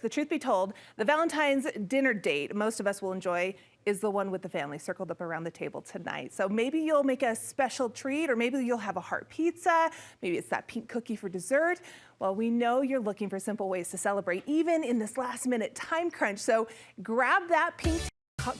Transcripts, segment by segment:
The truth be told, the Valentine's dinner date most of us will enjoy is the one with the family circled up around the table tonight. So maybe you'll make a special treat, or maybe you'll have a heart pizza. Maybe it's that pink cookie for dessert. Well, we know you're looking for simple ways to celebrate, even in this last-minute time crunch. So grab that pink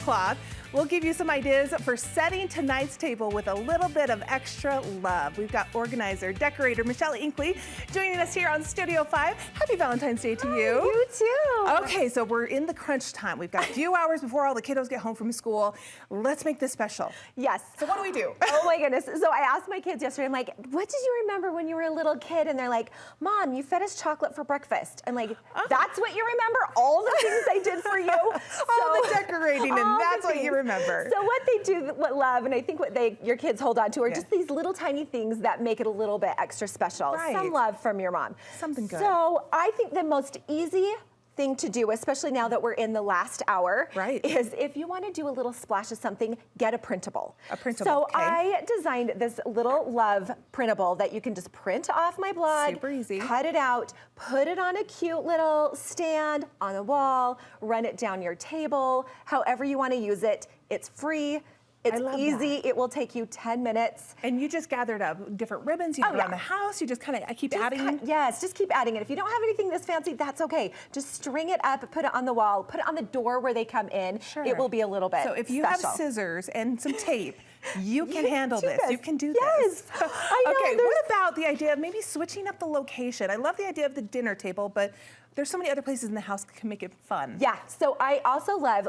cloth. We'll give you some ideas for setting tonight's table with a little bit of extra love. We've got organizer, decorator Michelle Inkley joining us here on Studio 5. Happy Valentine's Day to you. You too. Okay, so we're in the crunch time. We've got a few hours before all the kiddos get home from school. Let's make this special. Yes. So what do we do? Oh my goodness. So I asked my kids yesterday, I'm like, what did you remember when you were a little kid? And they're like, Mom, you fed us chocolate for breakfast. I'm like, that's what you remember? All the things I did for you? All the decorating, and that's what you remember. So what they do, what love, and I think what your kids hold on to are just these little tiny things that make it a little bit extra special. Right. Some love from your mom. Something good. So I think the most easy thing to do, especially now that we're in the last hour, is if you want to do a little splash of something, get a printable. A printable, So okay. I designed this little love printable that you can just print off my blood, super easy, cut it out, put it on a cute little stand on the wall, run it down your table, however you want to use it. It's free. It's easy. It will take you 10 minutes. And you just gathered up different ribbons, you put it around the house, you just kind of keep adding. Yes, just keep adding it. If you don't have anything this fancy, that's okay. Just string it up, put it on the wall, put it on the door where they come in. Sure. It will be a little bit So if you special. have scissors and some tape, you can handle this. You can do this. Yes. I know, okay, what about the idea of maybe switching up the location? I love the idea of the dinner table, but there's so many other places in the house that can make it fun. Yeah, so I also love,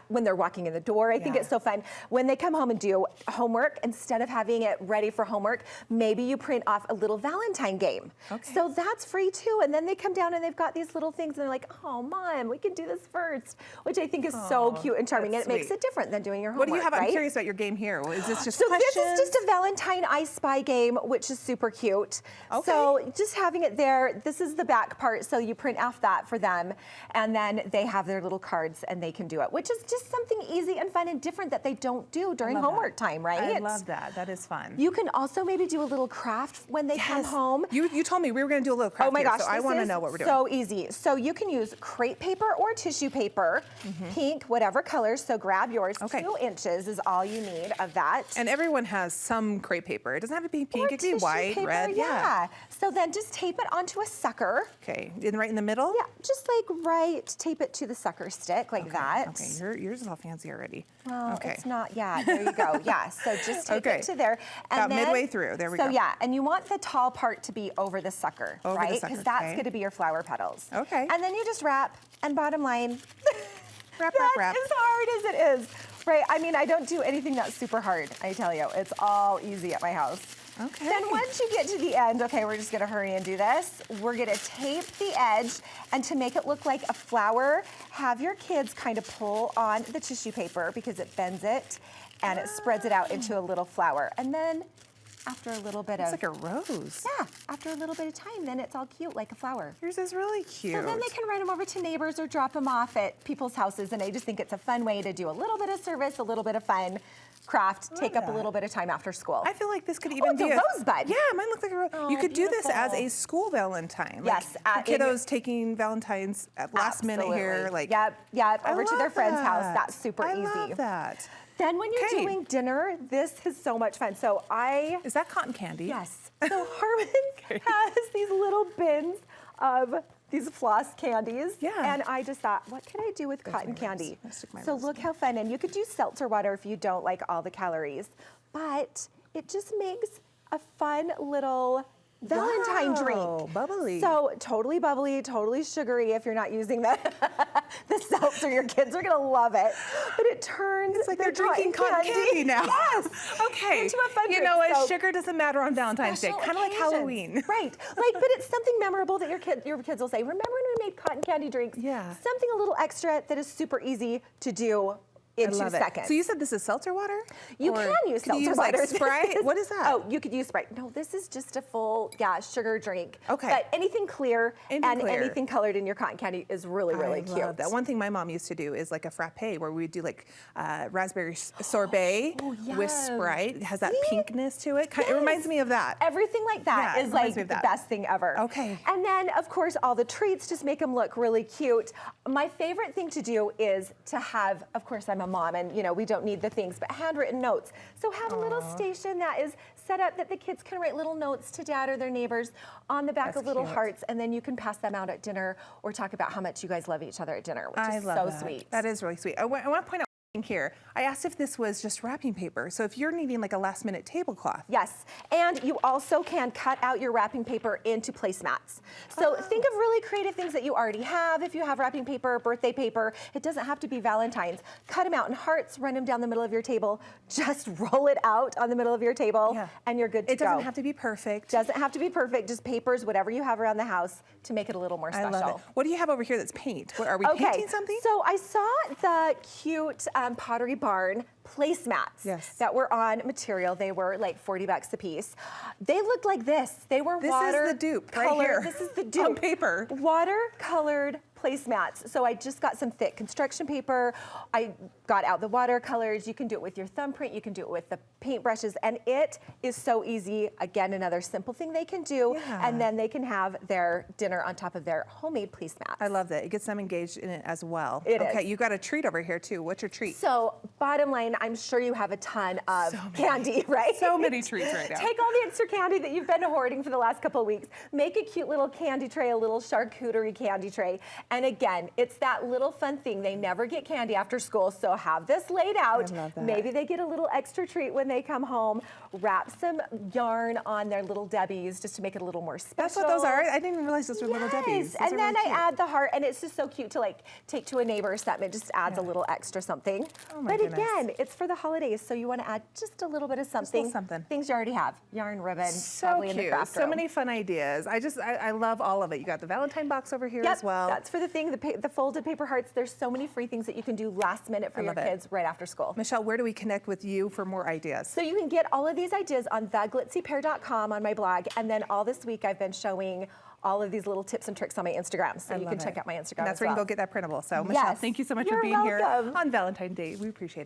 when they're walking in the door, I think it's so fun. When they come home and do homework, instead of having it ready for homework, maybe you print off a little Valentine game. Okay. So that's free too. And then they come down and they've got these little things and they're like, oh, Mom, we can do this first, which I think is so cute and charming. And it makes it different than doing your homework. What do you have? I'm curious about your game here. Is this just questions? This is just a Valentine I Spy game, which is super cute. Okay. So just having it there, this is the back part, so you print off that for them, and then they have their little cards and they can do it, which is just something easy and fun and different that they don't do during homework time, right? I love that. That is fun. You can also maybe do a little craft when they come home. You told me we were going to do a little craft. Oh my gosh, so I want to know what we're doing. So easy. So you can use crepe paper or tissue paper, pink, whatever colors. So grab yours. 2 inches is all you need of that. And everyone has some crepe paper. It doesn't have to be pink. It can be white, red. Yeah. So then just tape it onto a sucker. Okay. Right in the middle? Yeah. Just tape it to the sucker stick like that. Okay, yours is all fancy already. Well, it's not, there you go. Yeah, so just tape it to there. And about then, midway through, there we go. So yeah, and you want the tall part to be over the sucker, right? Because that's going to be your flower petals. Okay. And then you just wrap, and bottom line, wrap. As hard as it is, right? I mean, I don't do anything that's super hard, I tell you. It's all easy at my house. Okay. Then once you get to the end, okay, we're just gonna hurry and do this. We're gonna tape the edge, and to make it look like a flower, have your kids kind of pull on the tissue paper because it bends it and it spreads it out into a little flower. And then after a little bit it's like a rose. Yeah, after a little bit of time, then it's all cute like a flower. Yours is really cute. So then they can write them over to neighbors or drop them off at people's houses, and I just think it's a fun way to do a little bit of service, a little bit of fun. Craft, take up a little bit of time after school. I feel like this could even be a rosebud. Yeah, mine looks like a rose. You could do this as a school Valentine. Yes. Like kiddos taking Valentines at last minute here. Yep, over to their friend's house. That's super easy. I love that. Then when you're doing dinner, this is so much fun. So Is that cotton candy? Yes. So Harmon has these little bins of these floss candies. Yeah. And I just thought, what can I do with cotton candy? So look how fun. And you could use seltzer water if you don't like all the calories. But it just makes a fun little Valentine drink. Bubbly. So totally bubbly, totally sugary if you're not using the seltzer. Your kids are gonna love it. But it turns it's like they're drinking cotton candy now. Yes. Okay. Into a fun drink. You know what? Sugar doesn't matter on Valentine's Day. Kind of like Halloween. Right. But it's something memorable that your kids will say, remember when we made cotton candy drinks? Yeah. Something a little extra that is super easy to do in I 2 love it. seconds. So you said this is seltzer water? You Or can use could you seltzer use, water. like, Sprite? What is that? Oh, you could use Sprite. No, this is just a full, sugar drink. Okay. But anything clear and clear. anything colored in your cotton candy is really, really cute. I love that. One thing my mom used to do is like a frappe where we would do like raspberry sorbet with Sprite. It has that pinkness to it. It reminds me of that. Everything like that Yeah, it is reminds like me of the that. best thing ever. Okay. And then, of course, all the treats just make them look really cute. My favorite thing to do is to have, of course, I'm a mom and, we don't need the things, but handwritten notes. So have a little station that is set up that the kids can write little notes to dad or their neighbors on the back That's of little cute. hearts, and then you can pass them out at dinner or talk about how much you guys love each other at dinner, which I is love so that. sweet. That is really sweet. I want to point out here. I asked if this was just wrapping paper. So if you're needing like a last minute tablecloth. Yes, and you also can cut out your wrapping paper into placemats. So think of really creative things that you already have. If you have wrapping paper, birthday paper, it doesn't have to be Valentine's. Cut them out in hearts, run them down the middle of your table, just roll it out on the middle of your table, and you're good to go. It doesn't have to be perfect. Doesn't have to be perfect, just papers, whatever you have around the house to make it a little more special. I love it. What do you have over here that's paint? What, are we painting something? So I saw the cute Pottery Barn placemats that were on material. They were like $40 a piece. They looked like this. They were water. This is the dupe right colored. here. This is the dupe. On paper. Watercolored placemats. So I just got some thick construction paper. I got out the watercolors. You can do it with your thumbprint. You can do it with the paintbrushes. And it is so easy. Again, another simple thing they can do. And then they can have their dinner on top of their homemade placemats. I love that. It gets them engaged in it as well. It okay, is. you got a treat over here too. What's your treat? So bottom line, I'm sure you have a ton of candy, right? So many treats right now. Take all the extra candy that you've been hoarding for the last couple of weeks. Make a cute little candy tray, a little charcuterie candy tray. And again, it's that little fun thing. They never get candy after school, so have this laid out. I love that. Maybe they get a little extra treat when they come home. Wrap some yarn on their little Debbies just to make it a little more special. That's what those are? I didn't even realize those were little Debbies. Those And are then really I cute. add the heart, and it's just so cute to like take to a neighbor or something. It just adds a little extra something. Oh my But goodness. again, it's for the holidays, so you want to add just a little bit of something. something. Things you already have. Yarn, ribbon, So probably in the cute. craft So room. many fun ideas. I love all of it. You got the Valentine box over here as well. That's for the thing, the folded paper hearts. There's so many free things that you can do last minute for your love it. kids right after school. Michelle, where do we connect with you for more ideas? So you can get all of these ideas on theglitzypear.com on my blog, and then all this week I've been showing all of these little tips and tricks on my Instagram, so you can check out my Instagram And that's as where you well. can go get that printable. So Michelle, Yes. thank you so much You're for being here welcome. on Valentine's Day. We appreciate it.